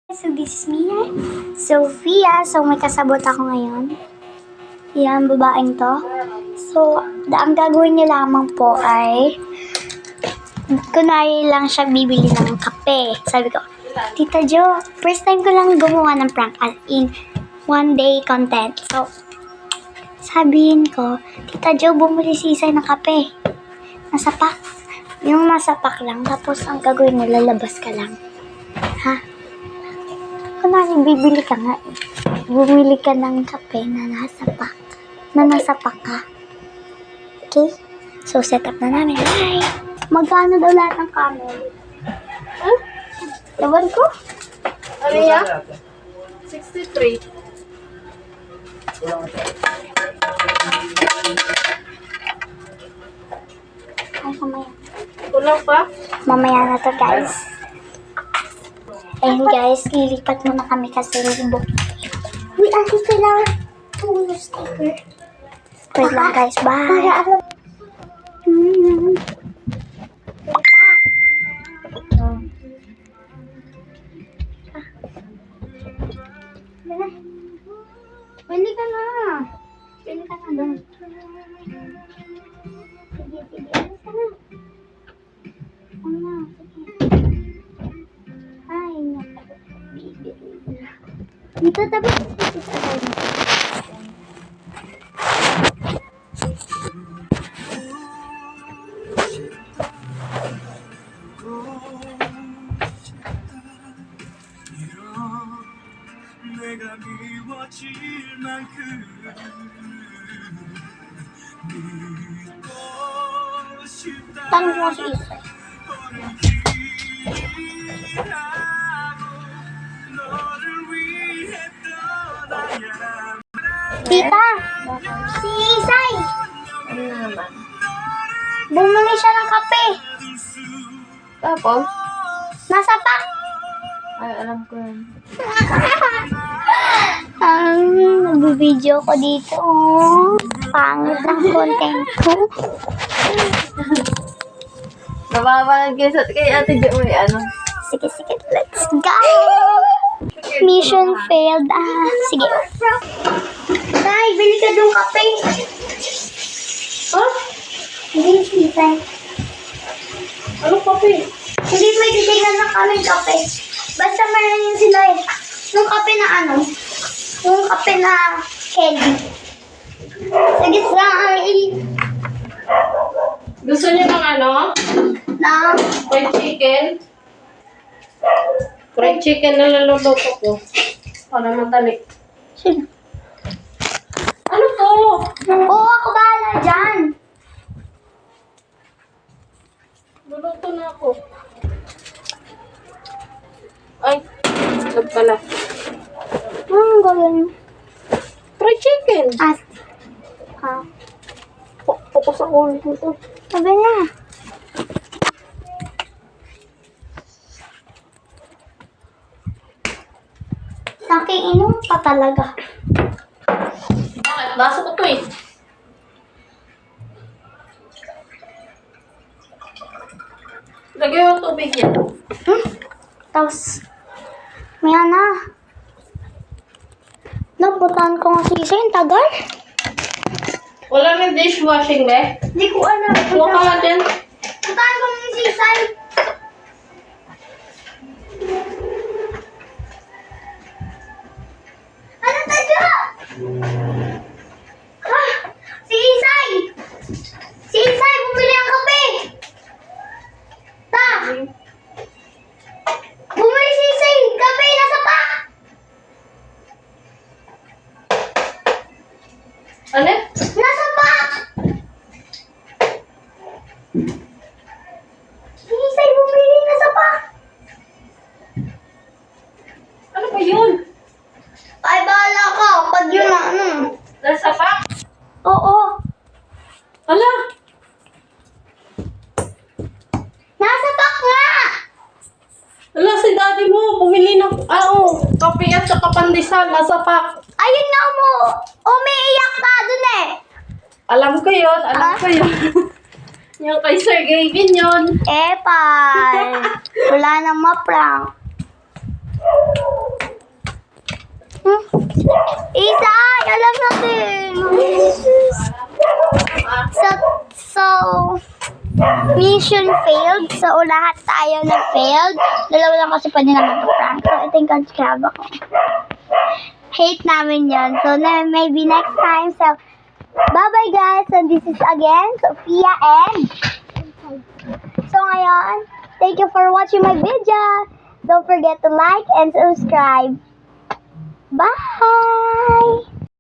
So this is me, Sophia. So may kasabot ako ngayon. Yan, babaeng to. So, ang gagawin niya lamang po ay kunwari lang siya bibili ng kape. Sabi ko, Tita Jo, first time ko lang gumawa ng prank as in one day content. So, sabihin ko, Tita Jo, bumili si Isay ng kape. Nasa pack. Yung nasa pack lang. Tapos ang gagawin mo, lalabas ka lang. Ha? Kunwari, bibili ka nga eh. Bumili ka ng kape na nasa pack. Na nasa pack ka. Okay? So, set up na namin. Hi! Magkano daw lahat ng camel? Huh? Laban ko? Ano yan? 63. Ay, mamaya. Kulang pa? Mamaya na to, guys. Ayun, guys. Lilipat muna kami kasi libo. Uy, ate, kailangan puno sticker. Wait lang, guys. Bye. Para alam. Pili ka na. Pili ka na doon. Sige, sige. Alis ka na. Ano na? Sige. Ay, naku. Dito tapos dito sa tayo. 내가 미워질 만큼 믿고 싶다. Tanong mo si Isay. 너를 위해 떠나야 Tita! Si Isay! Ano na naman? Bumili siya ng kape. Tapos? Nasa pack. Ay, alam ko yun. Nag-video ko dito. Oh. Pangit ang content ko. Nababalag kayo sa kay Ate Jo may ano. Sige, sige. Let's go! Mission failed. Sige. Tay, bili ka doon kape. Huh? Bili si Isay. Ano kape? Hindi may titignan na kami kape. Basta meron yun sila eh. Yung kape na ano? Yung kape na candy. Sige sa Gusto niyo ng ano? na Fried chicken? Fried chicken na luluto ko. Para madali. sino? Ano to? Oo, ako bahala dyan. Luluto na ako. Ay, ito pala. Gawin. Fried chicken. Focus ako dito. Sabi na. Nakiinom pa talaga. Bakit? Baso ko to eh. Lagay yung tubig yan. Tapos, maya na. Nabutan ko nga si Isay, ang tagal. Wala na dishwashing, be. Hindi ko alam. Kuha ka nga din. Butan ko nga si Isay. Ano tayo? Ha? Si Isay! Si Isay, bumili ang kape! Ta! Bumili si Isay! Kape, nasa pack! Ano? Nasa pack! Si Isay, bumili, nasa pack! Ano ba yun? Ay, bahala ka. Pag yun na, ano? Nasa pack? Oo. Hala! Nasa pack nga! Hala, si daddy mo. Bumili ng, kape at saka pandesal. Nasa pack. Ayun na mo. Umiiyak ka dun eh. Alam ko yun. Alam ko yun. Yung kay Sir Gavin yun. Epal. Wala nang ma-prank. Isa! Alam natin! So, mission failed. So, lahat tayo na failed. Dalawa lang kasi pwede naman mag-prank. So, ito yung control ko. Hate namin yan. So, maybe next time. So, bye-bye guys. So, this is again, Sophia and... So, ngayon, thank you for watching my video. Don't forget to like and subscribe. Bye!